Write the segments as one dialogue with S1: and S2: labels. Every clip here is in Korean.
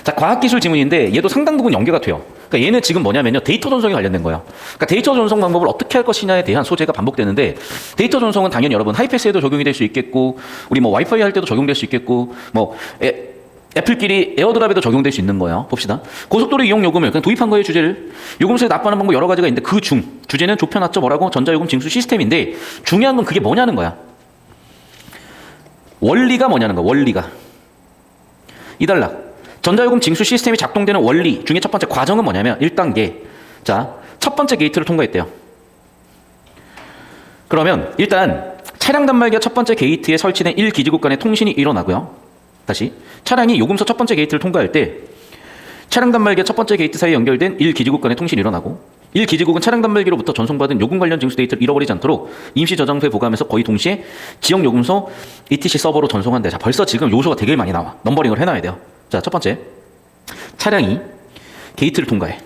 S1: 자, 과학기술 지문인데 얘도 상당 부분 연계가 돼요. 그러니까 얘는 지금 뭐냐면요. 데이터 전송에 관련된 거예요. 그러니까 데이터 전송 방법을 어떻게 할 것이냐에 대한 소재가 반복되는데 데이터 전송은 당연히 여러분 하이패스에도 적용이 될 수 있겠고 우리 뭐 와이파이 할 때도 적용될 수 있겠고 뭐 애플끼리 에어드랍에도 적용될 수 있는 거예요. 봅시다. 고속도로 이용 요금을 그냥 도입한 거예요. 주제를. 요금소에 납부하는 방법 여러 가지가 있는데 그 주제는 좁혀놨죠. 뭐라고? 전자요금 징수 시스템인데 중요한 건 그게 뭐냐는 거야. 원리가 뭐냐는 거야. 원리가. 이달락. 전자요금 징수 시스템이 작동되는 원리 중에 첫 번째 과정은 뭐냐면 1단계. 자, 첫 번째 게이트를 통과했대요. 그러면 일단 차량 단말기와 첫 번째 게이트에 설치된 1기지국 간의 통신이 일어나고요. 다시 차량이 요금소 첫 번째 게이트를 통과할 때 차량 단말기와 첫 번째 게이트 사이에 연결된 1기지국 간의 통신이 일어나고 1기지국은 차량 단말기로부터 전송받은 요금 관련 징수 데이터를 잃어버리지 않도록 임시 저장소에 보관하면서 거의 동시에 지역 요금소 ETC 서버로 전송한대. 자, 벌써 지금 요소가 되게 많이 나와. 넘버링을 해놔야 돼요. 자, 첫 번째 차량이 게이트를 통과해.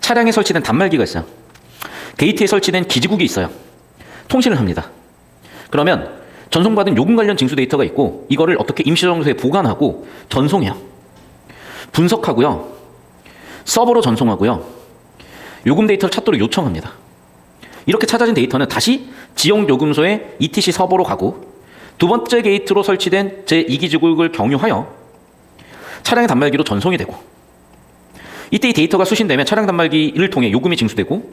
S1: 차량에 설치된 단말기가 있어요. 게이트에 설치된 기지국이 있어요. 통신을 합니다. 그러면 전송받은 요금 관련 징수 데이터가 있고 이거를 어떻게 임시저장소에 보관하고 전송해요. 분석하고요. 서버로 전송하고요. 요금 데이터를 찾도록 요청합니다. 이렇게 찾아진 데이터는 다시 지역 요금소의 ETC 서버로 가고 두 번째 게이트로 설치된 제2기지국을 경유하여 차량의 단말기로 전송이 되고 이때 이 데이터가 수신되면 차량 단말기를 통해 요금이 징수되고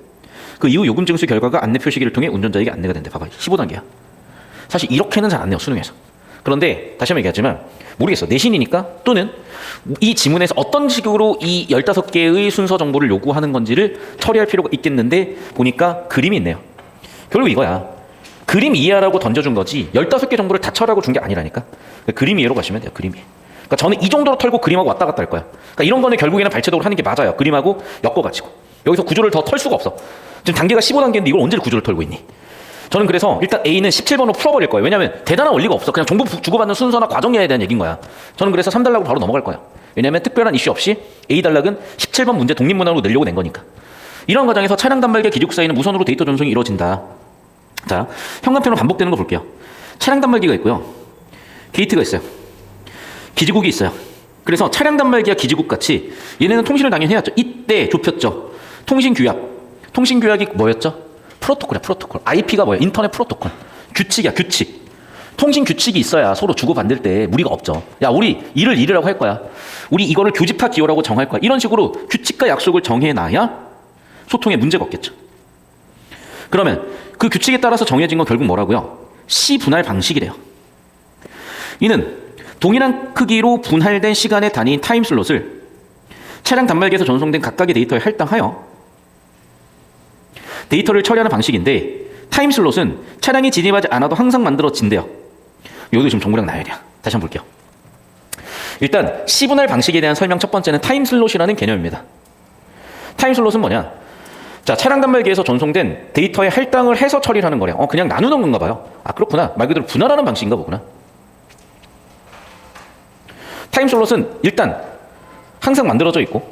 S1: 그 이후 요금 징수 결과가 안내 표시기를 통해 운전자에게 안내가 된대. 봐봐. 15단계야. 사실 이렇게는 잘 안 내요. 수능에서. 그런데 다시 한번 얘기하지만 모르겠어. 내신이니까 또는 이 지문에서 어떤 식으로 이 15개의 순서 정보를 요구하는 건지를 처리할 필요가 있겠는데 보니까 그림이 있네요. 결국 이거야. 그림 이해하라고 던져준 거지 15개 정보를 다 처리하고 준 게 아니라니까. 그림 이해로 가시면 돼요. 그림 이해. 그러니까 저는 이 정도로 털고 그림하고 왔다 갔다 할 거야. 그러니까 이런 거는 결국에는 발췌적으로 하는 게 맞아요. 그림하고 엮어가지고. 여기서 구조를 더 털 수가 없어. 지금 단계가 15단계인데 이걸 언제 구조를 털고 있니? 저는 그래서 일단 A는 17번으로 풀어버릴 거예요. 왜냐하면 대단한 원리가 없어. 그냥 정보 주고받는 순서나 과정에 대한 얘기인 거야. 저는 그래서 3단락으로 바로 넘어갈 거예요. 왜냐하면 특별한 이슈 없이 A단락은 17번 문제 독립문항으로 내려고 낸 거니까. 이런 과정에서 차량 단말기와 기지국 사이는 무선으로 데이터 전송이 이루어진다. 자, 현관편으로 반복되는 거 볼게요. 차량 단말기가 있고요. 게이트가 있어요. 기지국이 있어요. 그래서 차량 단말기와 기지국 같이 얘네는 통신을 당연히 해야죠. 이때 좁혔죠. 통신 규약. 통신 규약이 뭐였죠? 프로토콜이야. 프로토콜. IP가 뭐야? 인터넷 프로토콜. 규칙이야. 규칙. 통신 규칙이 있어야 서로 주고받을 때 무리가 없죠. 야, 우리 일을 이르라고 할 거야. 우리 이거를 교집합 기호라고 정할 거야. 이런 식으로 규칙과 약속을 정해놔야 소통에 문제가 없겠죠. 그러면 그 규칙에 따라서 정해진 건 결국 뭐라고요? 시 분할 방식이래요. 이는 동일한 크기로 분할된 시간의 단위인 타임슬롯을 차량 단말기에서 전송된 각각의 데이터에 할당하여 데이터를 처리하는 방식인데 타임슬롯은 차량이 진입하지 않아도 항상 만들어진대요. 여기도 지금 정보량 나열이야. 다시 한번 볼게요. 일단 시분할 방식에 대한 설명 첫 번째는 타임슬롯이라는 개념입니다. 타임슬롯은 뭐냐? 자, 차량 단말기에서 전송된 데이터에 할당을 해서 처리를 하는 거래요. 그냥 나누는 건가 봐요. 아, 그렇구나. 말 그대로 분할하는 방식인가 보구나. 타임슬롯은 일단 항상 만들어져 있고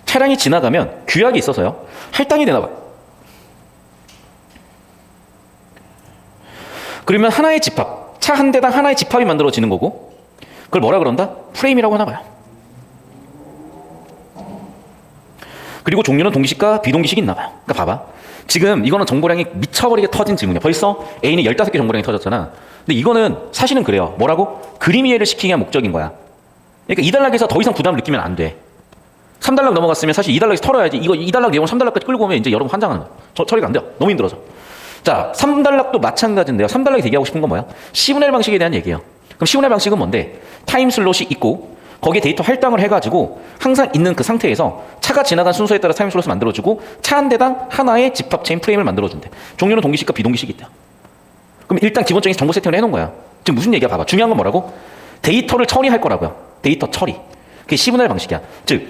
S1: 차량이 지나가면 규약이 있어서요. 할당이 되나 봐요. 그러면 하나의 집합, 차 한 대당 하나의 집합이 만들어지는 거고 그걸 뭐라 그런다? 프레임이라고 하나 봐요. 그리고 종류는 동기식과 비동기식이 있나 봐요. 그러니까 봐봐. 지금 이거는 정보량이 미쳐버리게 터진 질문이야. 벌써 A는 15개 정보량이 터졌잖아. 근데 이거는 사실은 그래요. 뭐라고? 그림 이해를 시키기 위한 목적인 거야. 그러니까 2단락에서 더 이상 부담을 느끼면 안 돼. 3단락 넘어갔으면 사실 2단락에서 털어야지. 이거 2단락 내용을 3단락까지 끌고 오면 이제 여러분 환장하는 거야. 처리가 안 돼요. 너무 힘들어져. 자, 3단락도 마찬가지인데요. 3단락이 대기하고 싶은 건 뭐야? 시분할 방식에 대한 얘기예요. 그럼 시분할 방식은 뭔데? 타임슬롯이 있고 거기에 데이터 할당을 해가지고 항상 있는 그 상태에서 차가 지나간 순서에 따라 타임슬롯을 만들어주고 차 한 대당 하나의 집합체인 프레임을 만들어준대. 종류는 동기식과 비동기식이 있대요. 그럼 일단 기본적인 정보 세팅을 해놓은 거야. 지금 무슨 얘기야? 봐봐. 중요한 건 뭐라고? 데이터를 처리할 거라고요. 데이터 처리. 그게 시분할 방식이야. 즉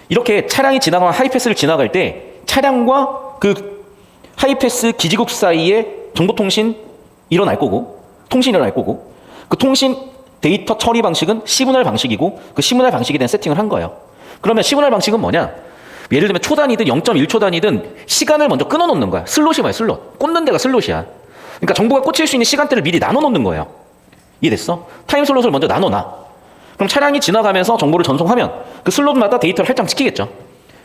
S1: 이렇게 차량이 지나가면 하이패스를 지나갈 때 차량과 그 하이패스 기지국 사이에 정보통신 일어날 거고 통신이 일어날 거고 그 통신 데이터 처리 방식은 시분할 방식이고 그 시분할 방식에 대한 세팅을 한 거예요. 그러면 시분할 방식은 뭐냐? 예를 들면 초단위든 0.1초 단위든 시간을 먼저 끊어놓는 거야. 슬롯이 뭐야? 슬롯. 꽂는 데가 슬롯이야. 그러니까 정보가 꽂힐 수 있는 시간대를 미리 나눠놓는 거예요. 이해됐어? 타임슬롯을 먼저 나눠놔. 그럼 차량이 지나가면서 정보를 전송하면 그 슬롯마다 데이터를 할당 시키겠죠.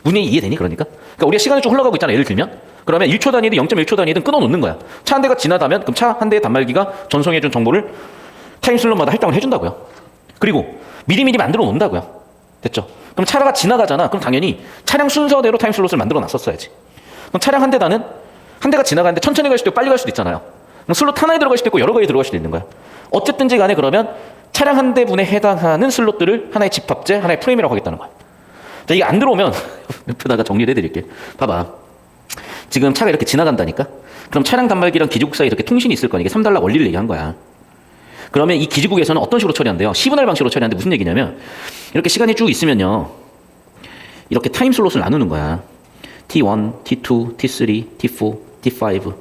S1: 문제 이해되니? 그러니까 우리가 시간이 좀 흘러가고 있잖아. 예를 들면 그러면 1초 단위든 0.1초 단위든 끊어놓는 거야. 차 한 대가 지나가면 그럼 차 한 대의 단말기가 전송해준 정보를 타임 슬롯마다 할당을 해준다고요. 그리고 미리미리 만들어 놓는다고요. 됐죠? 그럼 차가 지나가잖아. 그럼 당연히 차량 순서대로 타임 슬롯을 만들어 놨었어야지. 그럼 차량 한 대가 지나가는데 천천히 갈 수도 있고 빨리 갈 수도 있잖아요. 그럼 슬롯 하나에 들어갈 수도 있고 여러 개에 들어갈 수도 있는 거야. 어쨌든지 간에 그러면 차량 한 대분에 해당하는 슬롯들을 하나의 집합제, 하나의 프레임이라고 하겠다는 거야. 자, 이게 안 들어오면 옆에다가 정리를 해드릴게요. 봐봐. 지금 차가 이렇게 지나간다니까? 그럼 차량 단말기랑 기지국 사이에 이렇게 통신이 있을 거니까 이게 3달러 원리를 얘기한 거야. 그러면 이 기지국에서는 어떤 식으로 처리한대요? 시분할 방식으로 처리하는데 무슨 얘기냐면 이렇게 시간이 쭉 있으면요. 이렇게 타임 슬롯을 나누는 거야. T1, T2, T3, T4, T5.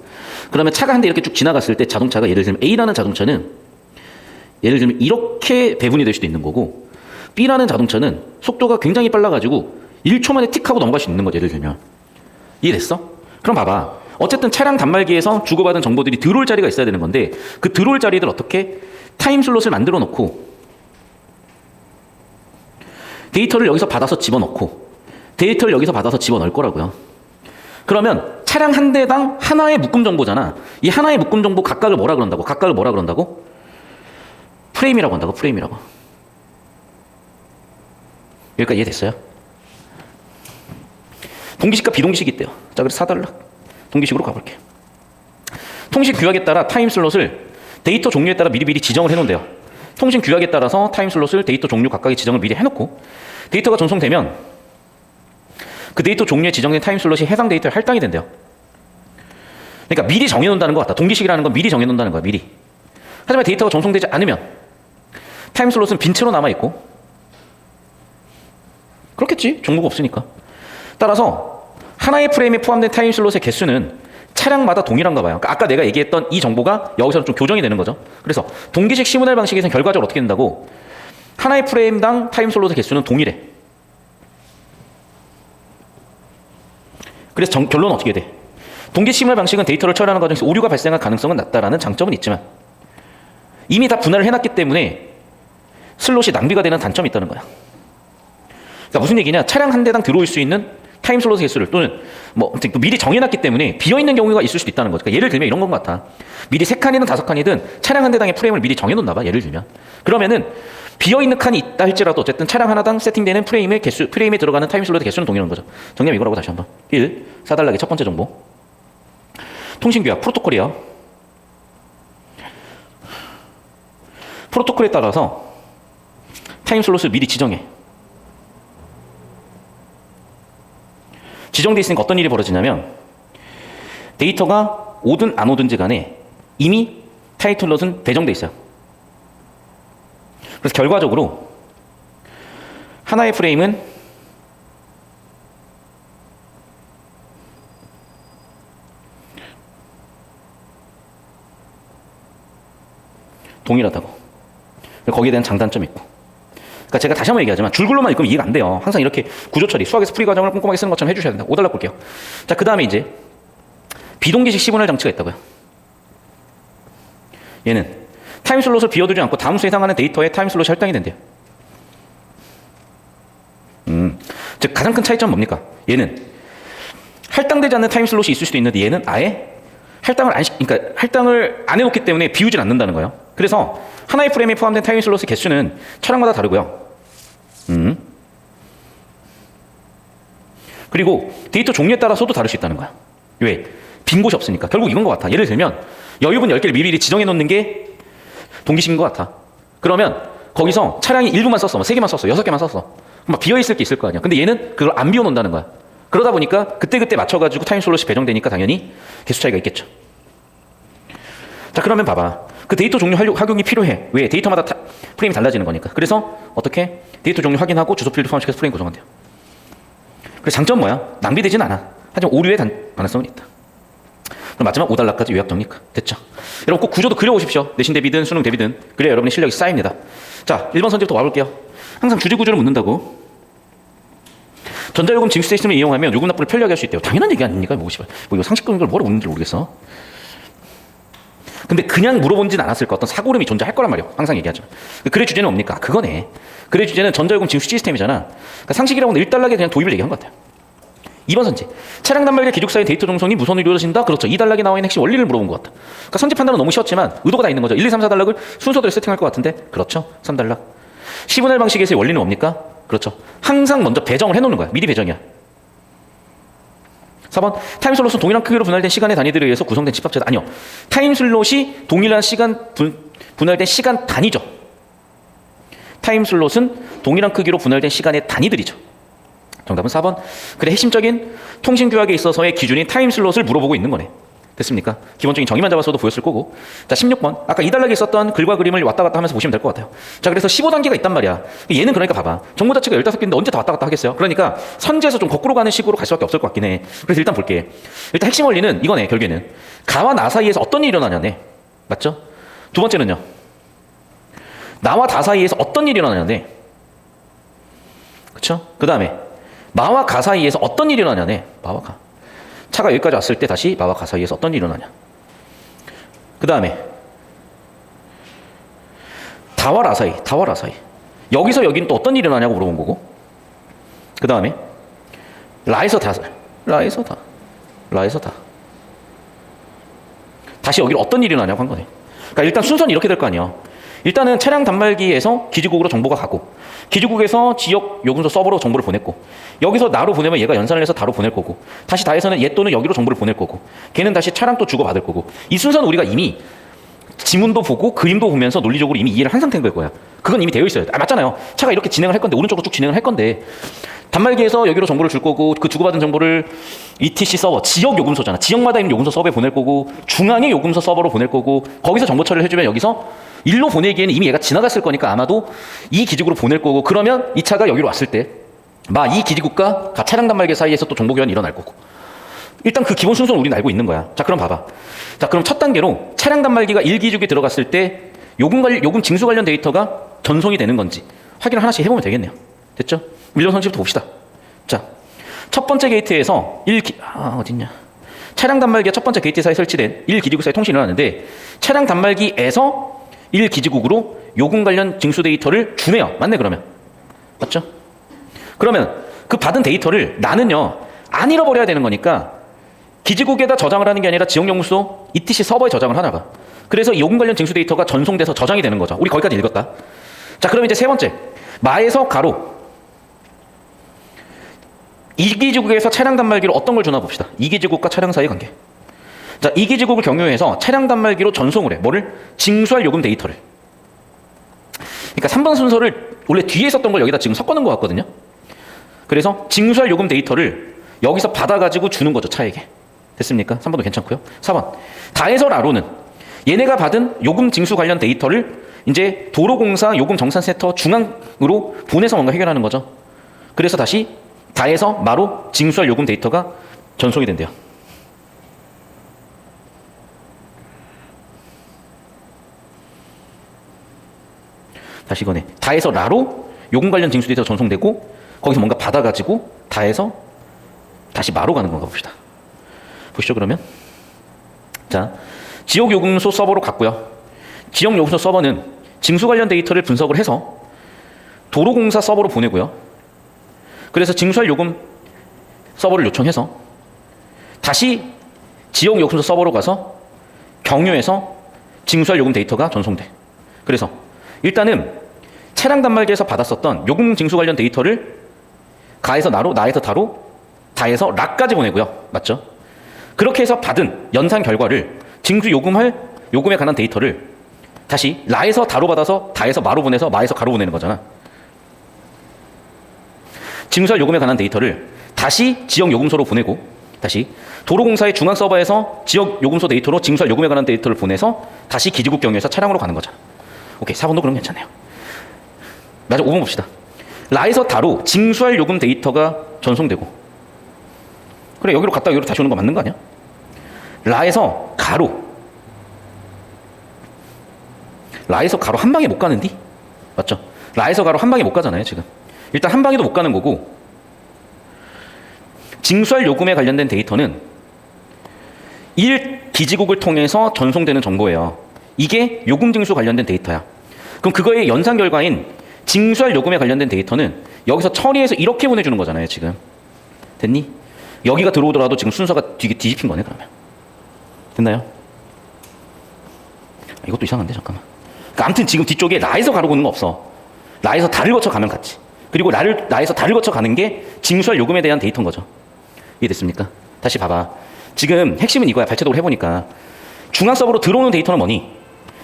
S1: 그러면 차가 한 대 이렇게 쭉 지나갔을 때 자동차가 예를 들면 A라는 자동차는 예를 들면 이렇게 배분이 될 수도 있는 거고 B라는 자동차는 속도가 굉장히 빨라가지고 1초 만에 틱 하고 넘어갈 수 있는 거죠. 예를 들면. 이해됐어? 그럼 봐봐. 어쨌든 차량 단말기에서 주고받은 정보들이 들어올 자리가 있어야 되는 건데 그 들어올 자리들 어떻게 타임 슬롯을 만들어 놓고 데이터를 여기서 받아서 집어넣고 데이터를 여기서 받아서 집어넣을 거라고요. 그러면 차량 한 대당 하나의 묶음 정보잖아. 이 하나의 묶음 정보 각각을 뭐라 그런다고? 각각을 뭐라 그런다고? 프레임이라고 한다고. 프레임이라고. 여기까지 이해됐어요? 동기식과 비동기식이 있대요. 자, 그래서 4달러. 동기식으로 가볼게요. 통신 규약에 따라 타임 슬롯을 데이터 종류에 따라 미리미리 지정을 해놓은대요. 통신 규약에 따라서 타임 슬롯을 데이터 종류 각각의 지정을 미리 해놓고 데이터가 전송되면 그 데이터 종류에 지정된 타임 슬롯이 해당 데이터에 할당이 된대요. 그러니까 미리 정해놓는다는 것 같다. 동기식이라는 건 미리 정해놓는다는 거야. 미리. 하지만 데이터가 전송되지 않으면 타임 슬롯은 빈 채로 남아있고 그렇겠지. 정보가 없으니까. 따라서 하나의 프레임에 포함된 타임 슬롯의 개수는 차량마다 동일한가 봐요. 그러니까 아까 내가 얘기했던 이 정보가 여기서는 좀 교정이 되는 거죠. 그래서 동기식 시무날 방식에서는 결과적으로 어떻게 된다고? 하나의 프레임당 타임 슬롯의 개수는 동일해. 그래서 결론은 어떻게 돼? 동기식 시무날 방식은 데이터를 처리하는 과정에서 오류가 발생할 가능성은 낮다라는 장점은 있지만 이미 다 분할을 해놨기 때문에 슬롯이 낭비가 되는 단점이 있다는 거야. 그러니까 무슨 얘기냐? 차량 한 대당 들어올 수 있는 타임 슬롯의 개수를 또는 뭐 미리 정해놨기 때문에 비어있는 경우가 있을 수도 있다는 거죠. 그러니까 예를 들면 이런 건 것 같아. 미리 3칸이든 5칸이든 차량 한 대당의 프레임을 미리 정해놓나 봐. 예를 들면. 그러면은 비어있는 칸이 있다 할지라도 어쨌든 차량 하나당 세팅되는 프레임의 개수, 프레임에 들어가는 타임 슬롯의 개수는 동일한 거죠. 정리하면 이거라고 다시 한번. 1. 4달러의 첫 번째 정보. 통신규약 프로토콜이야. 프로토콜에 따라서 타임 슬롯을 미리 지정해. 지정되어 있으니까 어떤 일이 벌어지냐면 데이터가 오든 안 오든지 간에 이미 타임 슬롯은 배정되어 있어요. 그래서 결과적으로 하나의 프레임은 동일하다고. 거기에 대한 장단점이 있고. 그러니까 제가 다시 한번 얘기하지만 줄글로만 읽으면 이해가 안 돼요. 항상 이렇게 구조 처리, 수학에서 풀이 과정을 꼼꼼하게 쓰는 것처럼 해주셔야 된다. 5달러 볼게요. 자, 그 다음에 이제 비동기식 시분할 장치가 있다고요. 얘는 타임 슬롯을 비워두지 않고 다음 수에 해당하는 데이터에 타임 슬롯이 할당이 된대요. 즉 가장 큰 차이점은 뭡니까? 얘는 할당되지 않는 타임 슬롯이 있을 수도 있는데 얘는 아예 할당을 안 해놓기 때문에 비우질 않는다는 거예요. 그래서 하나의 프레임에 포함된 타임 슬롯의 개수는 차량마다 다르고요. 그리고 데이터 종류에 따라서도 다를 수 있다는 거야. 왜? 빈 곳이 없으니까. 결국 이건 것 같아. 예를 들면 여유분 10개를 미리 지정해 놓는 게 동기식인 것 같아. 그러면 거기서 차량이 1부만 썼어, 3개만 썼어, 6개만 썼어. 막 비어있을 게 있을 거 아니야. 근데 얘는 그걸 안 비워놓는다는 거야. 그러다 보니까 그때그때 맞춰가지고 타임 슬롯이 배정되니까 당연히 개수 차이가 있겠죠. 자, 그러면 봐봐. 그 데이터 종류 확인이 필요해. 왜? 데이터마다 프레임이 달라지는 거니까. 그래서 어떻게? 데이터 종류 확인하고 주소 필드 포함시켜서 프레임 구성한대요. 그래서 장점은 뭐야? 낭비되진 않아. 하지만 오류의 가능성은 있다. 그럼 마지막 5달러까지 요약 정리가 됐죠. 여러분 꼭 구조도 그려오십시오. 내신 대비든 수능 대비든. 그래야 여러분의 실력이 쌓입니다. 자, 1번 선지부터 와볼게요. 항상 주제 구조를 묻는다고. 전자요금 징수 시스템을 이용하면 요금 납부를 편리하게 할 수 있대요. 당연한 얘기 아닙니까? 뭐 이거 상식적인 걸 뭐라 묻는지 모르겠어. 근데 그냥 물어보진 않았을 거 어떤 사고름이 존재할 거란 말이에요. 항상 얘기하죠. 글의 주제는 뭡니까? 그거네. 글의 주제는 전자요금 징수 시스템이잖아. 그러니까 상식이라고는 1달러에 그냥 도입을 얘기한 것 같아요. 2번 선지. 차량 단말기 기죽사의 데이터 종송이 무선으로 이루어진다? 그렇죠. 2단락에 나와 있는 핵심 원리를 물어본 것 같다. 그러니까 선지 판단은 너무 쉬웠지만 의도가 다 있는 거죠. 1, 2, 3, 4단락을 순서대로 세팅할 것 같은데 그렇죠. 3단락. 10분의 1 방식에서의 원리는 뭡니까? 그렇죠. 항상 먼저 배정을 해놓는 거야. 미리 배정이야. 4번. 타임슬롯은 동일한 크기로 분할된 시간의 단위들에 의해서 구성된 집합체다. 아니요. 타임슬롯이 동일한 시간 분할된 시간 단위죠. 타임슬롯은 동일한 크기로 분할된 시간의 단위들이죠. 정답은 4번. 그래 핵심적인 통신규약에 있어서의 기준인 타임슬롯을 물어보고 있는 거네. 됐습니까? 기본적인 정의만 잡았어도 보였을 거고. 자, 16번. 아까 2단락에 있었던 글과 그림을 왔다 갔다 하면서 보시면 될 것 같아요. 자, 그래서 15단계가 있단 말이야. 얘는 그러니까 봐봐. 정보 자체가 15개인데 언제 다 왔다 갔다 하겠어요? 그러니까 선지에서 좀 거꾸로 가는 식으로 갈 수밖에 없을 것 같긴 해. 그래서 일단 볼게. 일단 핵심 원리는 이거네, 결국에는. 가와 나 사이에서 어떤 일이 일어나냐네. 맞죠? 두 번째는요. 나와 다 사이에서 어떤 일이 일어나냐네. 그쵸? 그 다음에 마와 가 사이에서 어떤 일이 일어나냐네. 마와 가. 차가 여기까지 왔을 때 다시 마와 가 사이에서 어떤 일이 일어나냐. 그 다음에 다와 라 사이. 여기서 여기는 또 어떤 일이 일어나냐고 물어본 거고. 그 다음에 라에서 다. 다시 여기로 어떤 일이 일어나냐고 한 거네. 그러니까 일단 순서는 이렇게 될 거 아니에요. 일단은 차량 단말기에서 기지국으로 정보가 가고, 기지국에서 지역 요금소 서버로 정보를 보냈고, 여기서 나로 보내면 얘가 연산을 해서 다로 보낼 거고, 다시 다에서는 얘 또는 여기로 정보를 보낼 거고, 걔는 다시 차량 또 주고 받을 거고. 이 순서는 우리가 이미 지문도 보고 그림도 보면서 논리적으로 이미 이해를 한 상태인 거야. 그건 이미 되어 있어요. 맞잖아요. 차가 이렇게 진행을 할 건데, 오른쪽으로 쭉 진행을 할 건데, 단말기에서 여기로 정보를 줄 거고, 그 주고받은 정보를 ETC 서버, 지역 요금소잖아. 지역마다 있는 요금소 서버에 보낼 거고, 중앙의 요금소 서버로 보낼 거고, 거기서 정보 처리를 해주면 여기서 일로 보내기에는 이미 얘가 지나갔을 거니까 아마도 이 기지국으로 보낼 거고, 그러면 이 차가 여기로 왔을 때 이 기지국과 차량 단말기 사이에서 또 정보 교환이 일어날 거고. 일단 그 기본 순서는 우리는 알고 있는 거야. 자, 그럼 봐봐. 자, 그럼 첫 단계로 차량 단말기가 1기지국에 들어갔을 때 요금 징수 관련 데이터가 전송이 되는 건지 확인을 하나씩 해보면 되겠네요. 됐죠? 밀려 선지부터 봅시다. 자, 첫 번째 게이트에서 어딨냐? 차량 단말기가 첫 번째 게이트 사이에 설치된 1기지국 사이 통신이 일어나는데, 차량 단말기에서 1기지국으로 요금 관련 징수 데이터를 주네요. 맞네, 그러면. 맞죠? 그러면 그 받은 데이터를 나는요, 안 잃어버려야 되는 거니까 기지국에다 저장을 하는 게 아니라 지역 요금소 ETC 서버에 저장을 하나 봐. 그래서 이 요금 관련 징수 데이터가 전송돼서 저장이 되는 거죠. 우리 거기까지 읽었다. 자, 그럼 이제 세 번째. 마에서 가로. 2기지국에서 차량 단말기로 어떤 걸 주나 봅시다. 2기지국과 차량 사이의 관계. 자, 2기지국을 경유해서 차량 단말기로 전송을 해. 뭐를? 징수할 요금 데이터를. 그러니까 3번 순서를 원래 뒤에 있었던 걸 여기다 지금 섞어놓은 것 같거든요. 그래서 징수할 요금 데이터를 여기서 받아가지고 주는 거죠, 차에게. 됐습니까? 3번도 괜찮고요. 4번. 다에서 라로는 얘네가 받은 요금 징수 관련 데이터를 이제 도로공사 요금 정산센터 중앙으로 보내서 뭔가 해결하는 거죠. 그래서 다시 다에서 마로 징수할 요금 데이터가 전송이 된대요. 다시 이거네. 다에서 라로 요금 관련 징수 데이터가 전송되고, 거기서 뭔가 받아가지고 다에서 다시 마로 가는 건가 봅시다. 보시죠, 그러면. 자, 지역 요금소 서버로 갔고요. 지역 요금소 서버는 징수 관련 데이터를 분석을 해서 도로공사 서버로 보내고요. 그래서 징수할 요금 서버를 요청해서 다시 지역 요금소 서버로 가서 경유해서 징수할 요금 데이터가 전송돼. 그래서 일단은 차량 단말기에서 받았었던 요금 징수 관련 데이터를 가에서 나로, 나에서 다로, 다에서 라까지 보내고요. 맞죠? 그렇게 해서 받은 연산 결과를 징수 요금에 관한 데이터를 다시 라에서 다로 받아서 다에서 마로 보내서 마에서 가로 보내는 거잖아. 징수할 요금에 관한 데이터를 다시 지역 요금소로 보내고, 다시 도로공사의 중앙 서버에서 지역 요금소 데이터로 징수할 요금에 관한 데이터를 보내서 다시 기지국 경유해서 차량으로 가는 거잖아. 오케이, 4번도 그럼 괜찮네요. 맞아, 5번 봅시다. 라에서 다로 징수할 요금 데이터가 전송되고, 그래, 여기로 갔다가 여기로 다시 오는 거 맞는 거 아니야? 라에서 가로 한 방에 못 가는디? 맞죠? 라에서 가로 한 방에 못 가잖아요, 지금. 일단 한 방에도 못 가는 거고, 징수할 요금에 관련된 데이터는 1기지국을 통해서 전송되는 정보예요. 이게 요금 징수 관련된 데이터야. 그럼 그거의 연산 결과인 징수할 요금에 관련된 데이터는 여기서 처리해서 이렇게 보내주는 거잖아요, 지금. 됐니? 여기가 들어오더라도 지금 순서가 되게 뒤집힌 거네, 그러면. 됐나요? 이것도 이상한데, 잠깐만. 그러니까 아무튼 지금 뒤쪽에 라에서 가르고 있는 거 없어. 라에서 달을 거쳐 가면 같지. 그리고 라에서 달을 거쳐 가는 게 징수할 요금에 대한 데이터인 거죠. 이해됐습니까? 다시 봐봐. 지금 핵심은 이거야. 발췌도를 해보니까. 중앙 서버로 들어오는 데이터는 뭐니?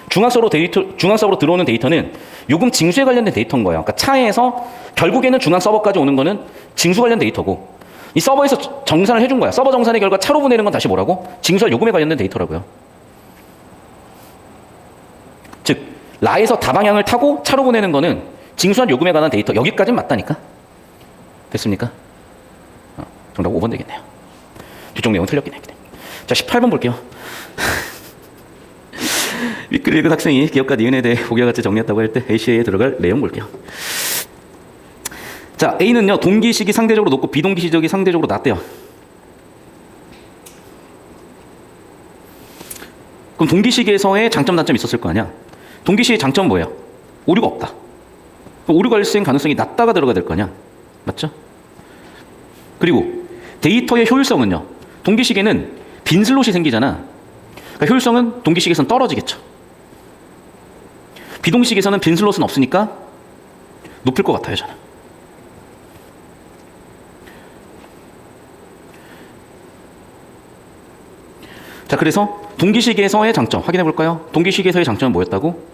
S1: 중앙 서버로 들어오는 데이터는 요금 징수에 관련된 데이터인 거예요. 그러니까 차에서 결국에는 중앙 서버까지 오는 거는 징수 관련 데이터고, 이 서버에서 정산을 해준 거야. 서버 정산의 결과 차로 보내는 건 다시 뭐라고? 징수할 요금에 관련된 데이터라고요. 즉, 라에서 다방향을 타고 차로 보내는 거는 징수할 요금에 관한 데이터. 여기까지는 맞다니까. 됐습니까? 정답 5번 되겠네요. 뒤쪽 내용은 틀렸긴 했기 때문에. 자, 18번 볼게요. 윗글 읽은 학생이 기업가 니은에 대해 보기와 같이 정리했다고 할 때 ACA에 들어갈 내용 볼게요. 자, A는요, 동기 시기 상대적으로 높고 비동기 시적이 상대적으로 낮대요. 그럼 동기 시기에서의 장점, 단점이 있었을 거 아니야? 동기 시기의 장점은 뭐예요? 오류가 없다. 오류 발생 가능성이 낮다가 들어가야 될 거 아니야? 맞죠? 그리고 데이터의 효율성은요, 동기 시기에는 빈 슬롯이 생기잖아. 그러니까 효율성은 동기 시기에서는 떨어지겠죠. 비동기 시기에서는 빈 슬롯은 없으니까 높을 것 같아요, 저는. 자, 그래서 동기 시기에서의 장점 확인해 볼까요? 동기 시기에서의 장점은 뭐였다고?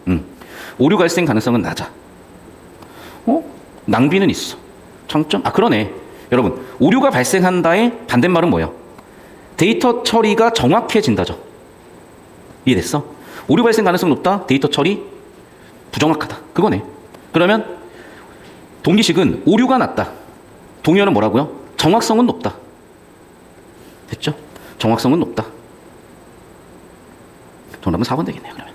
S1: 오류 발생 가능성은 낮아. 낭비는 있어. 장점? 그러네. 여러분, 오류가 발생한다의 반대말은 뭐예요? 데이터 처리가 정확해진다죠. 이해됐어? 오류 발생 가능성 높다. 데이터 처리 부정확하다. 그거네. 그러면 동기식은 오류가 낮다. 동의어는 뭐라고요? 정확성은 높다. 됐죠? 정확성은 높다. 정답은 4번 되겠네요, 그러면.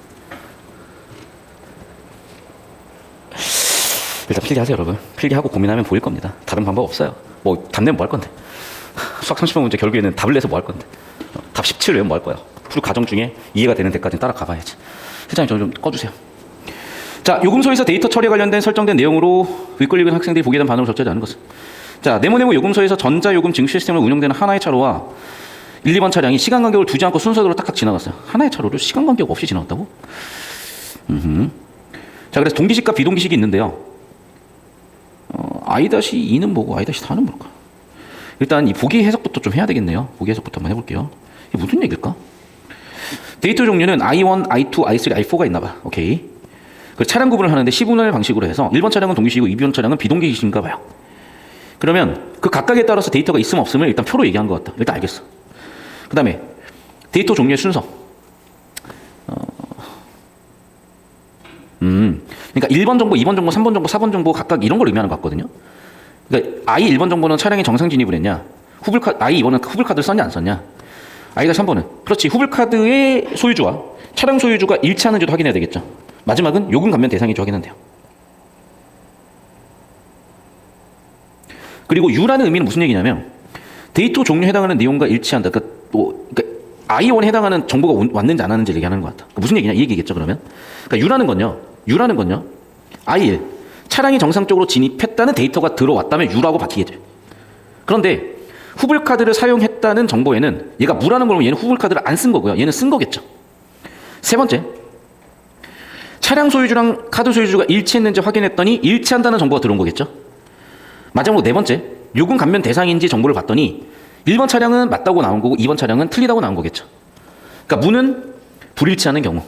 S1: 일단 필기하세요, 여러분. 필기하고 고민하면 보일 겁니다. 다른 방법 없어요. 뭐 답 내면 뭐 할 건데. 수학 30번 문제 결국에는 답을 내서 뭐 할 건데. 답 17 외우면 뭐 할 거예요. 풀 과정 중에 이해가 되는 데까지 따라가 봐야지. 회장님, 저 좀 꺼주세요. 자, 요금소에서 데이터 처리에 관련된 설정된 내용으로 윗글 읽은 학생들이 보기에 대한 반응을 적절하지 않은 것은. 자, 네모네모 요금소에서 전자요금 징수 시스템을 운영되는 하나의 차로와 1, 2번 차량이 시간 간격을 두지 않고 순서대로 딱딱 지나갔어요. 하나의 차로를 시간 간격 없이 지나갔다고? 자, 그래서 동기식과 비동기식이 있는데요. I-2는 뭐고 I-4는 뭘까? 일단 이 보기 해석부터 좀 해야 되겠네요. 보기 해석부터 한번 해볼게요. 이게 무슨 얘기일까? 데이터 종류는 I1, I2, I3, I4가 있나 봐. 오케이. 그 차량 구분을 하는데 시분할 방식으로 해서 1번 차량은 동기식이고 2번 차량은 비동기식인가 봐요. 그러면 그 각각에 따라서 데이터가 있으면 없으면 일단 표로 얘기한 것 같다. 일단 알겠어. 그 다음에 데이터 종류의 순서. 그러니까 1번 정보, 2번 정보, 3번 정보, 4번 정보 각각 이런 걸 의미하는 것 같거든요. 그러니까 I 1번 정보는 차량에 정상 진입을 했냐, I 2번은 후불카드를 썼냐 안 썼냐, I-3번은 그렇지 후불카드의 소유주와 차량 소유주가 일치하는지도 확인해야 되겠죠. 마지막은 요금 감면 대상인지 확인한대요. 그리고 U라는 의미는 무슨 얘기냐면 데이터 종류에 해당하는 내용과 일치한다. 그러니까 I1에 해당하는 정보가 왔는지 안 왔는지 얘기하는 것 같다. 그러니까 무슨 얘기냐 이 얘기겠죠. 그러면 그러니까 U라는 건요 I1 차량이 정상적으로 진입했다는 데이터가 들어왔다면 U라고 바뀌게 돼요. 그런데 후불카드를 사용했다는 정보에는 얘가 무라는 걸 보면 얘는 후불카드를 안 쓴 거고요. 얘는 쓴 거겠죠. 세 번째, 차량 소유주랑 카드 소유주가 일치했는지 확인했더니 일치한다는 정보가 들어온 거겠죠. 마지막으로 네 번째, 요금 감면 대상인지 정보를 봤더니 1번 차량은 맞다고 나온 거고 2번 차량은 틀리다고 나온 거겠죠. 그러니까 무는 불일치하는 경우,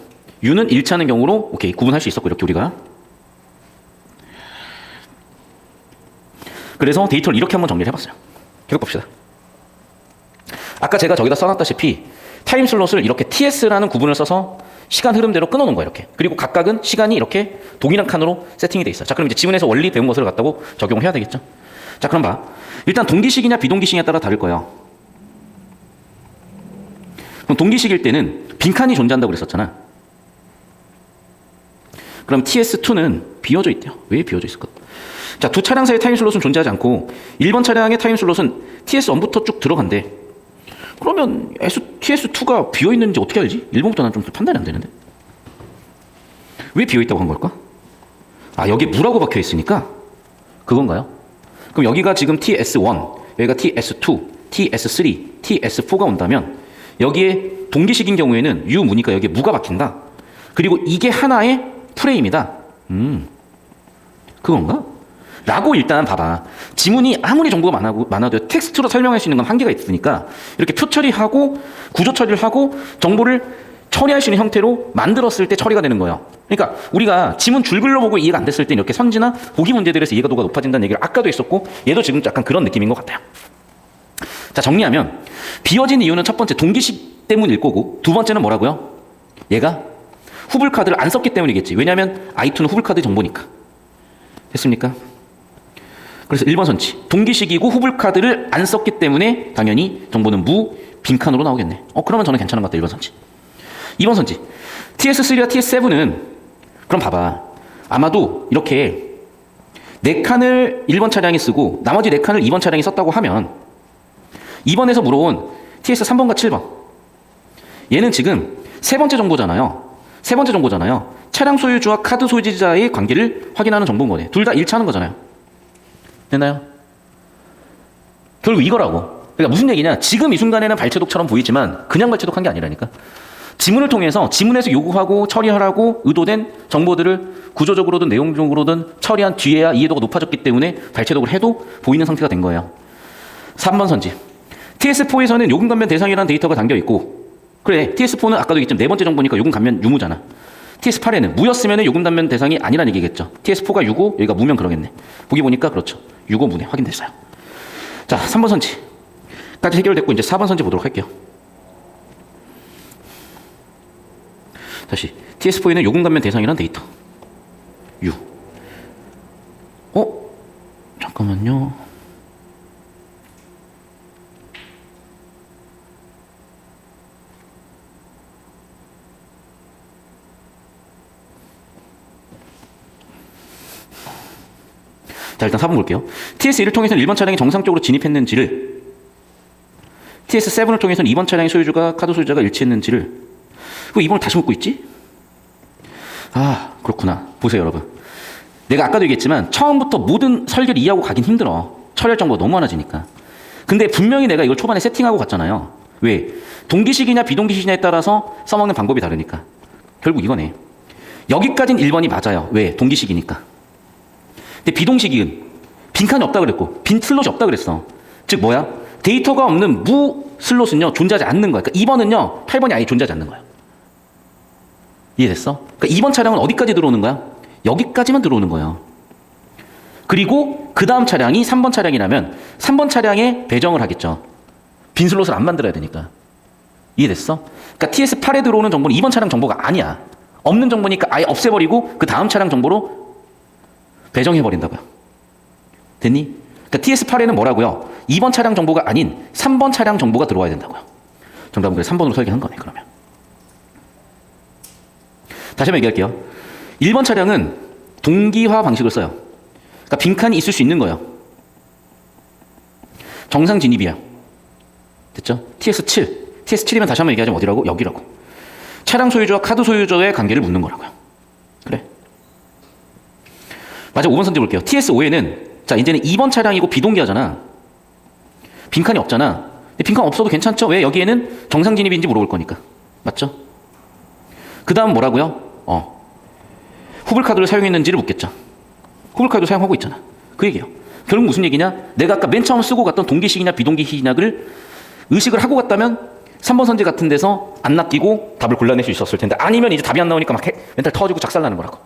S1: U는 일치하는 경우로 오케이 구분할 수 있었고 이렇게 우리가. 그래서 데이터를 이렇게 한번 정리를 해봤어요. 계속 봅시다. 아까 제가 저기다 써놨다시피 타임 슬롯을 이렇게 TS라는 구분을 써서 시간 흐름대로 끊어놓은 거예요. 이렇게. 그리고 각각은 시간이 이렇게 동일한 칸으로 세팅이 돼 있어요. 자, 그럼 이제 지문에서 원리 배운 것을 갖다고 적용을 해야 되겠죠. 자, 그럼 봐. 일단 동기식이냐 비동기식이냐에 따라 다를 거예요. 그럼 동기식일 때는 빈칸이 존재한다고 그랬었잖아. 그럼 TS2는 비어져 있대요. 왜 비어져 있을까? 자, 두 차량 사이의 타임 슬롯은 존재하지 않고 1번 차량의 타임 슬롯은 TS1부터 쭉 들어간대. 그러면 TS2가 비어있는지 어떻게 알지? 1번부터 난 좀 판단이 안 되는데. 왜 비어있다고 한 걸까? 아, 여기 무라고 박혀 있으니까 그건가요? 그럼 여기가 지금 TS1, 여기가 TS2, TS3, TS4가 온다면 여기에 동기식인 경우에는 유무니까 여기에 무가 박힌다. 그리고 이게 하나의 프레임이다. 그건가? 라고 일단 봐봐. 지문이 아무리 정보가 많아도 텍스트로 설명할 수 있는 건 한계가 있으니까 이렇게 표 처리하고 구조 처리를 하고 정보를 처리할 수 있는 형태로 만들었을 때 처리가 되는 거예요. 그러니까 우리가 지문 줄글로 보고 이해가 안 됐을 때 이렇게 선지나 보기 문제들에서 이해도가 높아진다는 얘기를 아까도 했었고 얘도 지금 약간 그런 느낌인 것 같아요. 자, 정리하면 비어진 이유는 첫 번째 동기식 때문일 거고 두 번째는 뭐라고요? 얘가 후불 카드를 안 썼기 때문이겠지. 왜냐하면 i2는 후불 카드 정보니까. 됐습니까? 그래서 1번 선지. 동기식이고 후불 카드를 안 썼기 때문에 당연히 정보는 무, 빈칸으로 나오겠네. 그러면 저는 괜찮은 것 같다. 1번 선지. 2번 선지. TS3와 TS7은 그럼 봐봐. 아마도 이렇게 4칸을 1번 차량이 쓰고 나머지 4칸을 2번 차량이 썼다고 하면 2번에서 물어온 TS3번과 7번. 얘는 지금 세 번째 정보잖아요. 세 번째 정보잖아요. 차량 소유주와 카드 소유자의 관계를 확인하는 정보인 거네. 둘 다 일치하는 거잖아요. 됐나요? 결국 이거라고. 그러니까 무슨 얘기냐. 지금 이 순간에는 발췌독처럼 보이지만 그냥 발췌독한 게 아니라니까. 지문을 통해서 지문에서 요구하고 처리하라고 의도된 정보들을 구조적으로든 내용적으로든 처리한 뒤에야 이해도가 높아졌기 때문에 발췌독을 해도 보이는 상태가 된 거예요. 3번 선지. TS4에서는 요금 감면 대상이라는 데이터가 담겨 있고 그래 TS4는 아까도 얘기했지만 네 번째 정보니까 요금 감면 유무잖아. TS8에는 무였으면 요금 감면 대상이 아니라는 얘기겠죠. TS4가 유고 여기가 무면 그러겠네. 보기 보니까 그렇죠. 유고 무네. 확인됐어요. 자, 3번 선지까지 해결됐고 이제 4번 선지 보도록 할게요. 다시 TS4에는 요금 감면 대상이라는 데이터 유. 잠깐만요. 자, 일단 4번 볼게요. TS1을 통해서는 1번 차량이 정상적으로 진입했는지를 TS7을 통해서는 2번 차량의 소유주가 카드 소유자가 일치했는지를 왜 2번을 다시 묻고 있지? 아, 그렇구나. 보세요, 여러분. 내가 아까도 얘기했지만 처음부터 모든 설계를 이해하고 가긴 힘들어. 처리할 정보가 너무 많아지니까. 근데 분명히 내가 이걸 초반에 세팅하고 갔잖아요. 왜? 동기식이냐 비동기식이냐에 따라서 써먹는 방법이 다르니까. 결국 이거네. 여기까지는 1번이 맞아요. 왜? 동기식이니까. 근데 비동식은 빈칸이 없다 그랬고 빈 슬롯이 없다 그랬어. 즉 뭐야? 데이터가 없는 무 슬롯은요 존재하지 않는 거야. 그러니까 2번은요 8번이 아예 존재하지 않는 거야. 이해됐어? 그러니까 2번 차량은 어디까지 들어오는 거야? 여기까지만 들어오는 거예요. 그리고 그 다음 차량이 3번 차량이라면 3번 차량에 배정을 하겠죠. 빈 슬롯을 안 만들어야 되니까. 이해됐어? 그러니까 TS8에 들어오는 정보는 2번 차량 정보가 아니야. 없는 정보니까 아예 없애버리고 그 다음 차량 정보로 배정해버린다고요. 됐니? 그러니까 TS8에는 뭐라고요? 2번 차량 정보가 아닌 3번 차량 정보가 들어와야 된다고요. 정답은 그래 3번으로 설계한 거네. 그러면 다시 한번 얘기할게요. 1번 차량은 동기화 방식을 써요. 그러니까 빈칸이 있을 수 있는 거예요. 정상 진입이야. 됐죠? TS7. TS7이면 다시 한번 얘기하자면 어디라고? 여기라고. 차량 소유주와 카드 소유자의 관계를 묻는 거라고요. 그래. 맞아. 5번 선지 볼게요. TS5에는 자 이제는 2번 차량이고 비동기화잖아. 빈칸이 없잖아. 근데 빈칸 없어도 괜찮죠? 왜? 여기에는 정상 진입인지 물어볼 거니까. 맞죠? 그 다음 뭐라고요? 후불카드를 사용했는지를 묻겠죠. 후불카드 사용하고 있잖아. 그 얘기예요. 결국 무슨 얘기냐? 내가 아까 맨 처음 쓰고 갔던 동기식이냐 비동기식이냐를 의식을 하고 갔다면 3번 선지 같은 데서 안 낚이고 답을 골라낼 수 있었을 텐데 아니면 이제 답이 안 나오니까 막 멘탈 터지고 작살나는 거라고.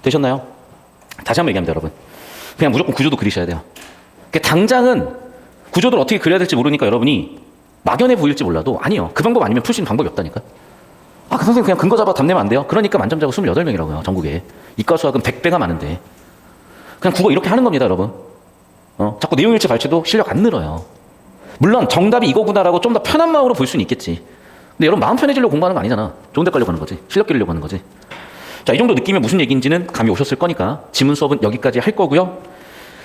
S1: 되셨나요? 다시 한번 얘기합니다, 여러분. 그냥 무조건 구조도 그리셔야 돼요. 그러니까 당장은 구조를 어떻게 그려야 될지 모르니까 여러분이 막연해 보일지 몰라도 아니요. 그 방법 아니면 풀 수 있는 방법이 없다니까. 그 선생님 그냥 근거 잡아 답 내면 안 돼요? 그러니까 만점자가 28명이라고요. 전국에. 이과 수학은 100배가 많은데. 그냥 국어 이렇게 하는 겁니다, 여러분. 자꾸 내용일치 발췌도 실력 안 늘어요. 물론 정답이 이거구나라고 좀 더 편한 마음으로 볼 수는 있겠지. 근데 여러분 마음 편해지려고 공부하는 거 아니잖아. 좋은 데 가려고 하는 거지. 실력 기르려고 하는 거지. 자, 이 정도 느낌이 무슨 얘기인지는 감이 오셨을 거니까 지문 수업은 여기까지 할 거고요.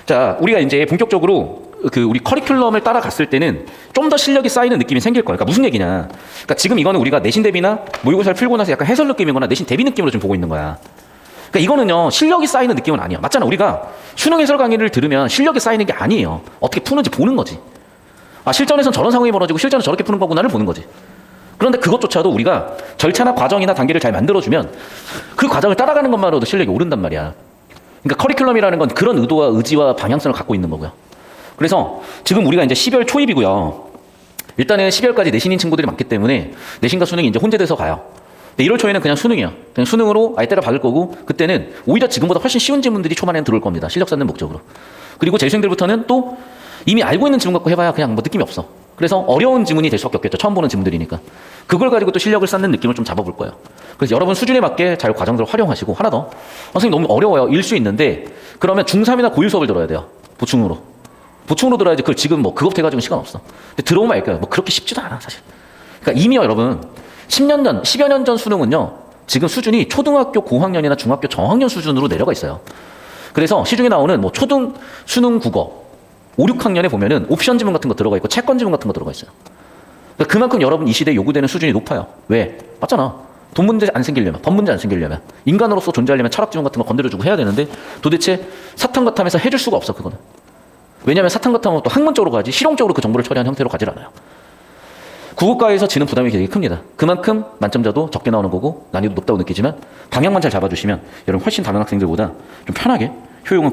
S1: 자, 우리가 이제 본격적으로 우리 커리큘럼을 따라갔을 때는 좀 더 실력이 쌓이는 느낌이 생길 거예요. 그러니까 무슨 얘기냐. 그러니까 지금 이거는 우리가 내신 대비나 모의고사를 풀고 나서 약간 해설 느낌이거나 내신 대비 느낌으로 좀 보고 있는 거야. 그러니까 이거는요, 실력이 쌓이는 느낌은 아니야. 맞잖아. 우리가 수능 해설 강의를 들으면 실력이 쌓이는 게 아니에요. 어떻게 푸는지 보는 거지. 아, 실전에선 저런 상황이 벌어지고 실전은 저렇게 푸는 거구나를 보는 거지. 그런데 그것조차도 우리가 절차나 과정이나 단계를 잘 만들어주면 그 과정을 따라가는 것만으로도 실력이 오른단 말이야. 그러니까 커리큘럼이라는 건 그런 의도와 의지와 방향성을 갖고 있는 거고요. 그래서 지금 우리가 이제 12월 초입이고요. 일단은 12월까지 내신인 친구들이 많기 때문에 내신과 수능이 이제 혼재돼서 가요. 근데 1월 초에는 그냥 수능이야. 그냥 수능으로 아예 때려 박을 거고, 그때는 오히려 지금보다 훨씬 쉬운 질문들이 초반에는 들어올 겁니다. 실력 쌓는 목적으로. 그리고 재수생들부터는 또 이미 알고 있는 지문 갖고 해봐야 그냥 뭐 느낌이 없어. 그래서 어려운 지문이 될 수밖에 없겠죠. 처음 보는 지문들이니까. 그걸 가지고 또 실력을 쌓는 느낌을 좀 잡아볼 거예요. 그래서 여러분 수준에 맞게 잘 과정들을 활용하시고, 하나 더. 선생님 너무 어려워요. 일 수 있는데 그러면 중3이나 고1 수업을 들어야 돼요. 보충으로. 보충으로 들어야지. 그걸 지금 뭐 그것도 해가지고 시간 없어. 근데 들어오면 알까요? 뭐 그렇게 쉽지도 않아 사실. 그러니까 이미요 여러분 10년 전, 10여 년 전 수능은요 지금 수준이 초등학교 고학년이나 중학교 저학년 수준으로 내려가 있어요. 그래서 시중에 나오는 뭐 초등 수능 국어 5, 6학년에 보면은 옵션 지문 같은 거 들어가 있고 채권 지문 같은 거 들어가 있어요. 그러니까 그만큼 여러분 이 시대에 요구되는 수준이 높아요. 왜? 맞잖아. 돈 문제 안 생기려면, 법 문제 안 생기려면, 인간으로서 존재하려면 철학 지문 같은 거 건드려주고 해야 되는데 도대체 사탐과탐에서 해줄 수가 없어 그거는. 왜냐하면 사탐과탐은 또 학문적으로 가지 실용적으로 그 정보를 처리한 형태로 가질 않아요. 국어과에서 지는 부담이 되게 큽니다. 그만큼 만점자도 적게 나오는 거고 난이도 높다고 느끼지만 방향만 잘 잡아주시면 여러분 훨씬 다른 학생들보다 좀 편하게 효용은